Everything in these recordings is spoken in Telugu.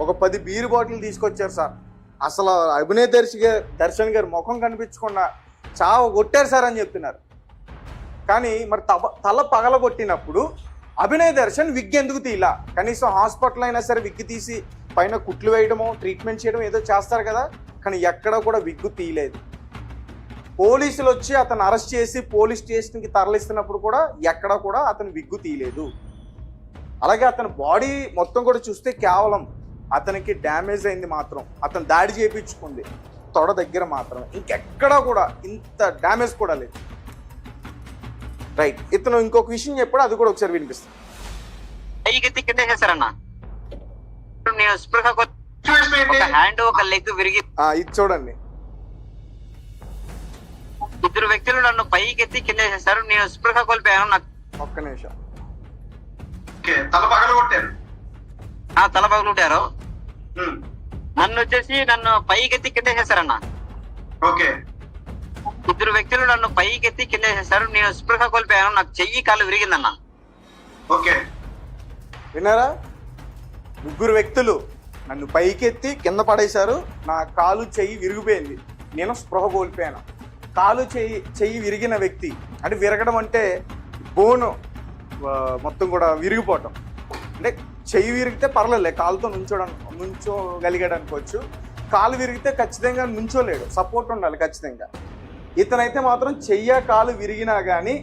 ఒక 10 బీర్ బాటిల్ తీసుకొచ్చారు సార్. అసలు అభినయ్ దర్శన్ గారి ముఖం కనిపించకుండా చావ కొట్టారు సార్ అని చెప్తున్నారు. కానీ మరి తల పగలగొట్టినప్పుడు అభినయ్ దర్శన్ విగ్ ఎందుకు తీలా? కనీసం హాస్పిటల్ అయినా సరే విగ్ తీసి పైన కుట్లు వేయడమో ట్రీట్మెంట్ చేయడం ఏదో చేస్తారు కదా, కానీ ఎక్కడ కూడా విగ్గు తీయలేదు. పోలీసులు వచ్చి అతను అరెస్ట్ చేసి పోలీస్ స్టేషన్కి తరలిస్తున్నప్పుడు కూడా ఎక్కడ కూడా అతను విగ్గు తీయలేదు. అలాగే అతని బాడీ మొత్తం కూడా చూస్తే కేవలం అతనికి డ్యామేజ్ అయింది మాత్రం అతను దాడి చేయించుకుంది తొడ దగ్గర మాత్రమే, ఇంకెక్కడా కూడా ఇంత డ్యామేజ్ కూడా లేదు. రైట్, ఇతను ఇంకొక విషయం చెప్పాడు, అది కూడా ఒకసారి వినిపిస్తాను. ఇది చూడండి. ఇద్దరు వ్యక్తులు నన్ను పైకెత్తి కింద వేసేస్తారు. నేను స్పృహ కోల్పోయాను. నాకు ఒక్క నిమిషం. తల పగలగొట్టారు. తల పగలగొట్టారు. నన్ను పైకెత్తి కింద వేసేస్తారన్న. ఓకే. ఇద్దరు వ్యక్తులు నన్ను పైకెత్తి కింద వేసేస్తారు. నేను స్పృహ కోల్పోయాను. నాకు చెయ్యి కాలు విరిగిందన్న. ఓకే, విన్నారా? ముగ్గురు వ్యక్తులు నన్ను పైకెత్తి కింద పడేశారు. నా కాలు చెయ్యి విరిగిపోయింది. నేను స్పృహ కోల్పోయాను. కాలు చెయ్యి విరిగిన వ్యక్తి అంటే విరగడం అంటే బోను మొత్తం కూడా విరిగిపోవటం. అంటే చెయ్యి విరిగితే పర్లేదు, కాలుతో నుంచోగలిగాడు అనుకోవచ్చు. కాలు విరిగితే ఖచ్చితంగా నుంచోలేడు, సపోర్ట్ ఉండాలి ఖచ్చితంగా. ఇతనైతే మాత్రం కాలు విరిగినా కానీ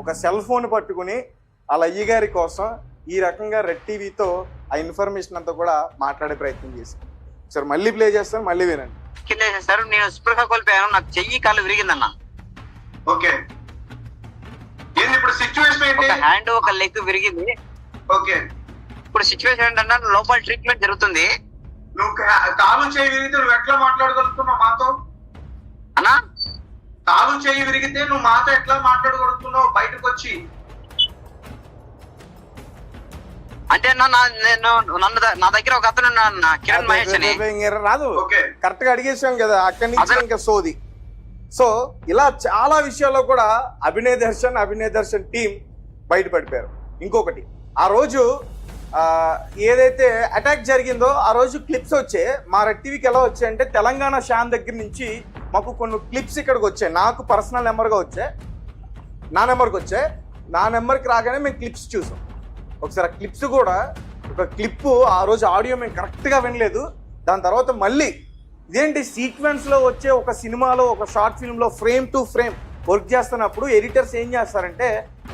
ఒక సెల్ ఫోన్ పట్టుకుని వాళ్ళ అయ్యగారి కోసం ఈ రకంగా రెడ్ టీవీతో ఆ ఇన్ఫర్మేషన్ అంతా కూడా మాట్లాడే ప్రయత్నం చేశాను. సరే మళ్ళీ ప్లే చేస్తాను, మళ్ళీ వినండి. కింద వేసేస్తారు. నేను స్పృహ కోల్పోయాను. నాకు చెయ్యి కాలు విరిగిందన్న. ఓకే. ఏంది ఇప్పుడు సిచ్యువేషన్ ఏంటి? ఒక హ్యాండ్ ఒక లెగ్ విరిగింది. ఓకే. ఇప్పుడు సిచ్యువేషన్ ఏంటన్నా లోపల ట్రీట్మెంట్ జరుగుతుంది. నువ్వు కాలు చేయి విరిగితే నువ్వు ఎట్లా మాట్లాడగలుగుతున్నావు మాతో? అన్నా కాలు చేయి విరిగితే నువ్వు మాతో ఎట్లా మాట్లాడగలుగుతున్నావు బయటకు వచ్చి? అంటే నా దగ్గర ఒక అతను కిరణ్ మహేష్ అని రాదు. కరెక్ట్ గా అడిగేసాం కదా, అక్కడి నుంచి ఇంకా సోది. సో ఇలా చాలా విషయాల్లో కూడా అభినయ్ దర్శన్ టీం బయటపడిపోయారు. ఇంకొకటి, ఆ రోజు ఏదైతే అటాక్ జరిగిందో ఆ రోజు క్లిప్స్ వచ్చాయి. మా రెడ్ టీవీకి ఎలా వచ్చాయంటే తెలంగాణ షాన్ దగ్గర నుంచి మాకు కొన్ని క్లిప్స్ ఇక్కడికి వచ్చాయి. నాకు పర్సనల్ నెంబర్గా వచ్చాయి, నా నెంబర్కి రాగానే మేము క్లిప్స్ చూసాం. ఒకసారి ఆ క్లిప్స్ కూడా ఒక క్లిప్పు ఆ రోజు ఆడియో మేము కరెక్ట్గా వినలేదు. దాని తర్వాత మళ్ళీ ఇదేంటి సీక్వెన్స్లో వచ్చే ఒక సినిమాలో ఒక షార్ట్ ఫిల్మ్లో ఫ్రేమ్ టు ఫ్రేమ్ వర్క్ చేస్తున్నప్పుడు ఎడిటర్స్ ఏం చేస్తారంటే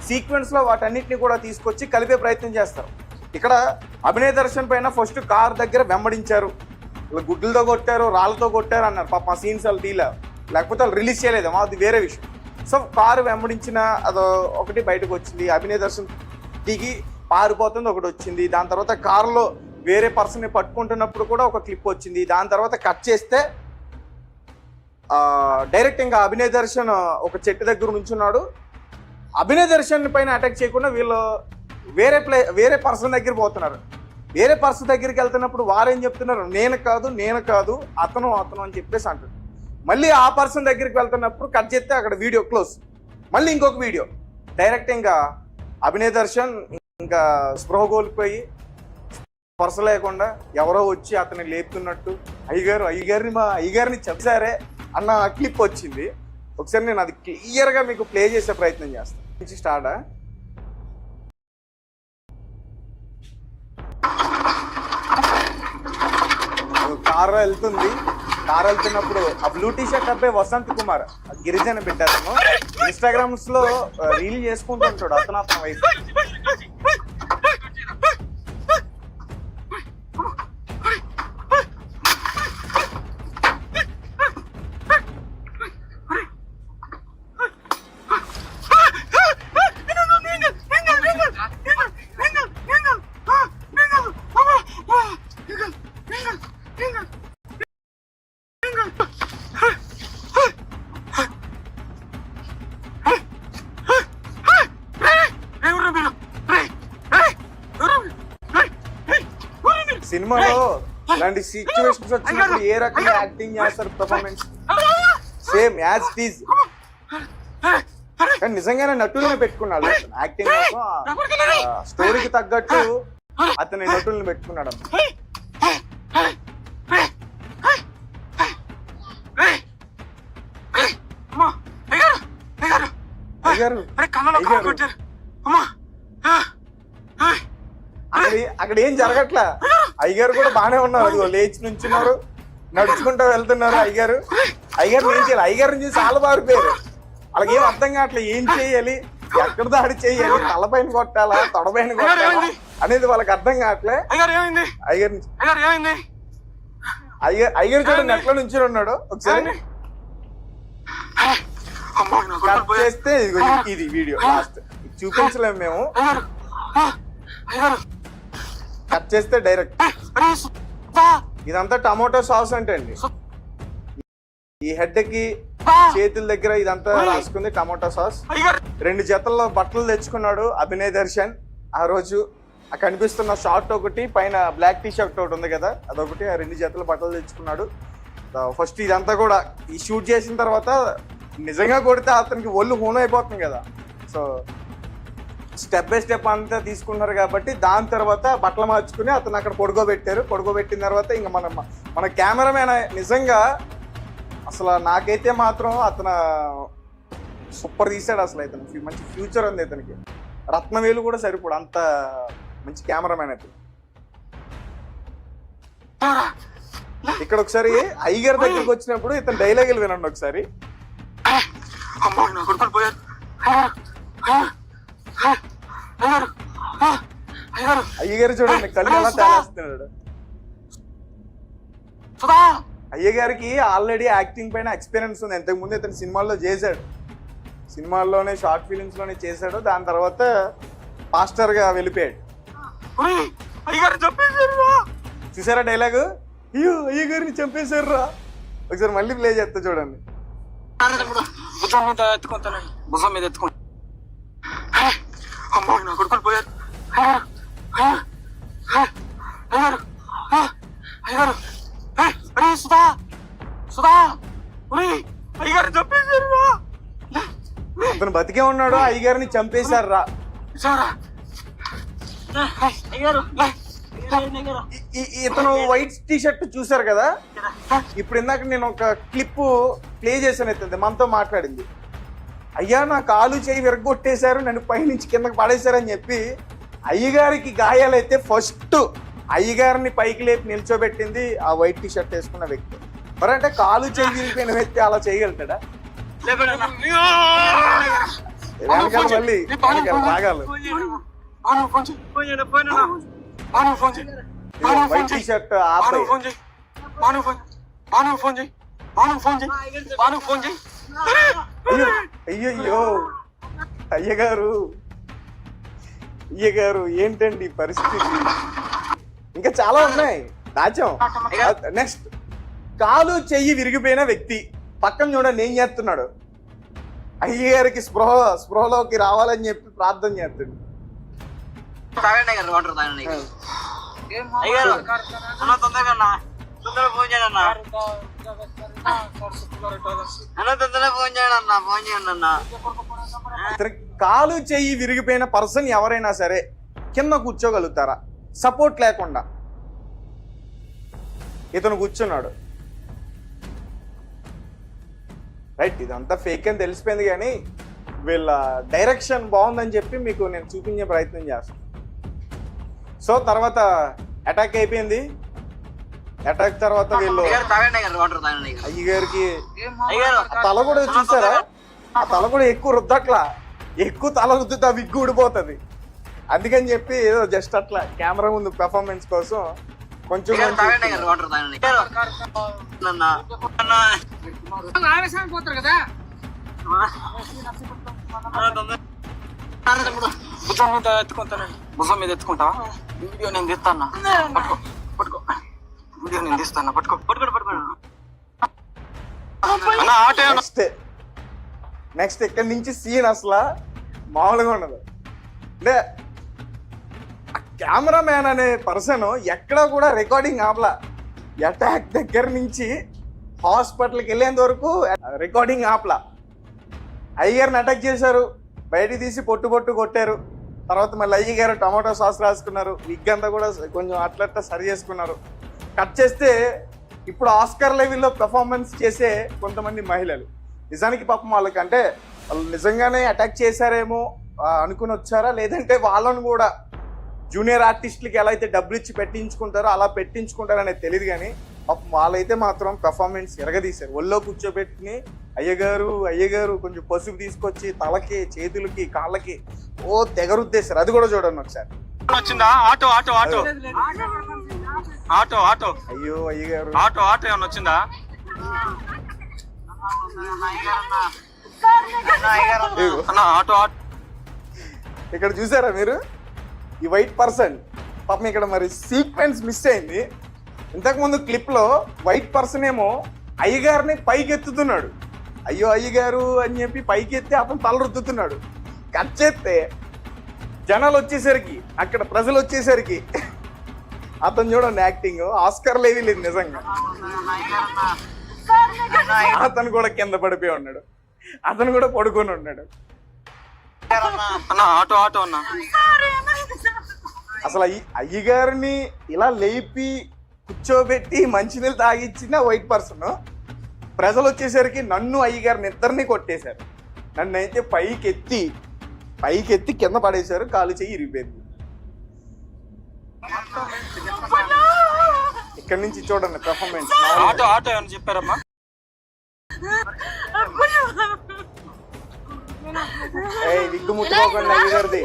సీక్వెన్స్లో వాటన్నిటిని కూడా తీసుకొచ్చి కలిపే ప్రయత్నం చేస్తారు. ఇక్కడ అభినయ్ దర్శన్ పైన ఫస్ట్ కార్ దగ్గర వెంబడించారు, గుడ్లతో కొట్టారు, రాళ్ళతో కొట్టారు అన్నారు. పాప ఆ సీన్స్ వాళ్ళు తీలా, లేకపోతే వాళ్ళు రిలీజ్ చేయలేదు, అది వేరే విషయం. సో కారు వెంబడించిన అదో ఒకటి బయటకు వచ్చింది. అభినయ్ దర్శన్ దిగి పారిపోతుంది ఒకటి వచ్చింది. దాని తర్వాత కారులో వేరే పర్సన్ని పట్టుకుంటున్నప్పుడు కూడా ఒక క్లిప్ వచ్చింది. దాని తర్వాత కట్ చేస్తే డైరెక్ట్ ఇంకా అభినయ్ దర్శన్ ఒక చెట్టు దగ్గర నుంచున్నాడు. అభినయ్ దర్శన్ పైన అటాక్ చేయకుండా వీళ్ళు వేరే పర్సన్ దగ్గర పోతున్నారు. వేరే పర్సన్ దగ్గరికి వెళ్తున్నప్పుడు వారేం చెప్తున్నారు, నేను కాదు అతను అని చెప్పేసి అంటారు. మళ్ళీ ఆ పర్సన్ దగ్గరికి వెళ్తున్నప్పుడు కట్ చేస్తే అక్కడ వీడియో క్లోజ్. మళ్ళీ ఇంకొక వీడియో డైరెక్ట్ ఇంకా అభినయ్ దర్శన్ ఇంకా స్పృహ కోల్పోయి స్పర్శ లేకుండా ఎవరో వచ్చి అతన్ని లేపుతున్నట్టు మా అయ్యగారిని చెప్పారే అన్న క్లిప్ వచ్చింది. ఒకసారి నేను అది క్లియర్గా మీకు ప్లే చేసే ప్రయత్నం చేస్తాను. నుంచి స్టార్టా కారు వెళ్తున్నప్పుడు ఆ బ్లూ టీ షర్ట్ అబ్బాయి వసంత్ కుమార్ గిరిజన పెట్టారు. ఇన్స్టాగ్రామ్స్ లో రీల్ చేసుకుంటుంటాడు అతను వైఫ్. సినిమాలో ఇలాంటి సిచ్యువేషన్స్ వచ్చినప్పుడు ఏ రకంగా యాక్టింగ్ చేస్తారు, performance same as it is. కానీ నిజంగానే నటుల్ని పెట్టుకున్నాడు యాక్టింగ్ కోసం, స్టోరీకి తగ్గట్టు అతని నటుల్ని పెట్టుకున్నాడు. అయ్యగారు అరే కళ్ళలో అయ్యగారు. కొట్టారు అమ్మా అక్కడ ఏం జరగట్లా. అయ్యగారు కూడా బానే ఉన్నారు, అదిగో లేచి నుంచున్నారు, నడుచుకుంటూ వెళ్తున్నారు. అయ్యగారు ఏం చేయాలి? అయ్యగారిని చూసి చాలా బారిపోయారు. వాళ్ళకి ఏం అర్థం కావట్లేదు, ఏం చేయాలి, ఎక్కడ దాడి చేయాలి, తలపైన కొట్టాలా తొడపైన కొట్టాలా అనేది వాళ్ళకి అర్థం కావట్లే. అయ్యారు ఏమైంది? అయ్యగారు అయ్యారు ఏమైంది? అయ్యగారు చూడండి ఎట్లా నుంచి ఉన్నాడు. ఒకసారి అమ్మా నా కట్ కొడుకులు పోయారు. చేస్తే ఇదిగో ఇది వీడియో లాస్ట్ చూపించలేము మేము. అయ్యారు అయ్యారు కట్ చేస్తే డైరెక్ట్ అరే సుధా ఇదంతా టమాటో సాస్ అంటే అండి. ఈ హెడ్ కి చేతుల దగ్గర ఇదంతా రాసుకుంది టమాటో సాస్. అయ్యారు 2 జతల్లో బట్టలు తెచ్చుకున్నాడు అభినయ్ దర్శన్ ఆ రోజు. ఆ కనిపిస్తున్న షార్ట్ ఒకటి, పైన బ్లాక్ టీ షర్ట్ ఒకటి ఉంది కదా అదొకటి, ఆ 2 జతల బట్టలు తెచ్చుకున్నాడు. ఫస్ట్ ఇదంతా కూడా ఈ షూట్ చేసిన తర్వాత నిజంగా కొడితే అతనికి ఒళ్ళు హూన్ అయిపోతుంది కదా. సో స్టెప్ బై స్టెప్ అంతా తీసుకున్నారు కాబట్టి దాని తర్వాత బట్టలు మార్చుకుని అతను అక్కడ పడుకోబెట్టారు. పడుకోబెట్టిన తర్వాత ఇంకా మన కెమెరామెన్ నిజంగా అసలు నాకైతే మాత్రం అతను సూపర్ తీసాడు. అసలు ఇతను మంచి ఫ్యూచర్ ఉంది ఇతనికి. రత్నవేలు కూడా సరిపోడు, అంత మంచి కెమెరామెన్ అయితే. ఇక్కడ ఒకసారి అయ్యగారి దగ్గరికి వచ్చినప్పుడు ఇతను డైలాగులు వినండి ఒకసారి. అమ్మా నా కొడుకులు పోయారు. అయ్యారు అయ్యగారు చూడండి కళ్ళు ఎలా తేలేస్తున్నాడు. సుధా అయ్యగారికి ఆల్రెడీ యాక్టింగ్ పైన ఎక్స్పీరియన్స్ ఉంది. ఇంతకు ముందు ఇతను సినిమాల్లో చేశాడు, సినిమాల్లోనే షార్ట్ ఫిలిమ్స్ లోనే చేశాడు. దాని తర్వాత పాస్టర్ గా వెళ్ళిపోయాడు. అయ్యారు చంపేశారు. చూసారా డైలాగు? అయ్యో అయ్యగారిని చంపేశారు రా. ఒకసారి మళ్ళీ ప్లే చేస్తా చూడండి. భుజం మీద ఎత్తుకుంటాను, భుజం మీద ఎత్తుకుంటా. అమ్మా నా కొడుకులు పోయారు. అయ్యారు అరే సుధా సుధా అయ్యారు చంపేశారు. అతను బతికే ఉన్నాడు, అయ్యగారిని చంపేశారు రా. ఇతను వైట్ టీ షర్ట్ చూసారు కదా. ఇప్పుడు ఇందాక నేను ఒక క్లిప్ ప్లే చేశాను, అయితే మనతో మాట్లాడింది. అయ్యా నా కాలు చేయి విరగొట్టేశారు, నన్ను పైనుంచి కిందకి పడేశారని చెప్పి అయ్యగారికి గాయాలైతే ఫస్ట్ అయ్యగారిని పైకి లేపి నిల్చోబెట్టింది ఆ వైట్ టీ షర్ట్ వేసుకున్న వ్యక్తి. మరి అంటే కాలు చేయి విరిగిపోయిన వ్యక్తి అలా చేయగలుగుతాడా? వెనకాల మళ్ళీ రాగాలు వైట్ టీ షర్ట్ ఆపై అయ్యో అయ్యగారు ఏంటండి ఈ పరిస్థితి? ఇంకా చాలా ఉన్నాయి, దాచాం. నెక్స్ట్ కాలు చెయ్యి విరిగిపోయిన వ్యక్తి పక్కన చూడండి ఏం చేస్తున్నాడు. అయ్యగారికి స్పృహలోకి రావాలని చెప్పి ప్రార్థన చేస్తాడు. తాగండి అయ్యారు, వాటర్ తాగండి అయ్యారు. అన్న తొందరగా అన్న, తొందరగా ఫోన్ చేయండి అన్న, అన్న తొందరగా ఫోన్ చేయండి అన్న, ఫోన్ చేయండి అన్న. కాలు చెయ్యి విరిగిపోయిన పర్సన్ ఎవరైనా సరే కింద కూర్చోగలుగుతారా సపోర్ట్ లేకుండా? ఇతను కూర్చున్నాడు రైట్. ఇదంతా ఫేక్ అని తెలిసిపోయింది, కానీ వీళ్ళ డైరెక్షన్ బాగుందని చెప్పి మీకు నేను చూపించే ప్రయత్నం చేస్తాను. సో తర్వాత అటాక్ అయిపోయింది. అటాక్ తర్వాత వీళ్ళు తాగండి అయ్యారు, వాటర్ తాగండి అయ్యగారికి అయ్యారు. తల కూడా చూసారా, ఆ తల కూడా ఎక్కువ రుద్దట్లా, ఎక్కువ తల రుద్దుతా విగ్గు ఊడిపోతుంది. అందుకని చెప్పి ఏదో జస్ట్ అట్లా కెమెరా ముందు పెర్ఫార్మెన్స్ కోసం కొంచెం తాగండి అయ్యారు, వాటర్ తాగండి పోతారు కదా. భుజం మీద ఎత్తుకుంటాను, భుజం మీద ఎత్తుకుంటావా? వీడియో నేను తీస్తాను, పట్టుకో పట్టుకో, వీడియో నేను తీస్తాను, పట్టుకో పట్టుకో పట్టుకో. నెక్స్ట్ ఇక్కడ నుంచి సీన్ అసలు మామూలుగా ఉండదు. అంటే కెమెరామ్యాన్ అనే పర్సన్ ఎక్కడా కూడా రికార్డింగ్ ఆపలా. అటాక్ దగ్గర నుంచి హాస్పిటల్కి వెళ్ళేంత వరకు రికార్డింగ్ ఆపలా. అయ్యగారిని అటాక్ చేశారు, బయటికి తీసి పొట్టు కొట్టారు. తర్వాత మళ్ళీ అయ్యగారు టమాటో సాస్ రాసుకున్నారు, విగ్ అంతా కూడా కొంచెం అట్లట్లా సరి చేసుకున్నారు. కట్ చేస్తే ఇప్పుడు ఆస్కర్ లెవెల్లో పెర్ఫార్మెన్స్ చేసే కొంతమంది మహిళలు నిజానికి పాపం వాళ్ళకంటే వాళ్ళు నిజంగానే అటాక్ చేశారేమో అనుకుని వచ్చారా, లేదంటే వాళ్ళను కూడా జూనియర్ ఆర్టిస్టులకి ఎలా అయితే డబ్బులు ఇచ్చి పెట్టించుకుంటారో అలా పెట్టించుకుంటారో అనేది తెలియదు. కానీ పాపం వాళ్ళైతే మాత్రం పెర్ఫార్మెన్స్ ఎరగదీశారు. ఒళ్ళో కూర్చోబెట్టుకుని అయ్యగారు కొంచెం పసుపు తీసుకొచ్చి తలకి, చేతులకి, కాళ్ళకి తెగరుద్దేశారు. అది కూడా చూడండి ఒకసారి. వచ్చిందా auto auto auto auto auto అయ్యో అయ్యగారు ఆటో ఆటో ఏమన్నా వచ్చిందా? అన్న ఆటో ఆటో ఇక్కడ చూసారా మీరు? ఈ వైట్ పర్సన్ పాపం ఇక్కడ మరి సీక్వెన్స్ మిస్ అయింది. ఇంతకుముందు క్లిప్లో వైట్ పర్సన్ ఏమో అయ్యగారిని పైకి ఎత్తుతున్నాడు. అయ్యో అయ్యగారు అని చెప్పి పైకి ఎత్తి అతను తల రుద్దుతున్నాడు. కట్ చేస్తే జనాలు వచ్చేసరికి, అక్కడ ప్రజలు వచ్చేసరికి అతను చూడండి యాక్టింగ్ ఆస్కర్ లేవి లేదు నిజంగా. అతను కూడా కింద పడిపోయి ఉన్నాడు, అతను కూడా పడుకొని ఉన్నాడు. అన్న ఆటో ఆటో అన్న. అసలు అయ్యగారిని ఇలా లేపి కూర్చోబెట్టి మంచినీళ్ళు తాగిచ్చిన వైట్ పర్సన్, ప్రజలు వచ్చేసరికి నన్ను అయ్యగారిని ఇద్దరిని కొట్టేశారు. నన్ను అయితే పైకి ఎత్తి కింద పడేశారు. కాలు చెయ్యి ఇరిగిపోయింది. ఇక్కడి నుంచి చూడండి పెర్ఫార్మెన్స్. ఆటో ఆటో ఏమన్నా చెప్పారమ్మా? విగ్గు ముట్టుకోకండి అయ్యగారిది.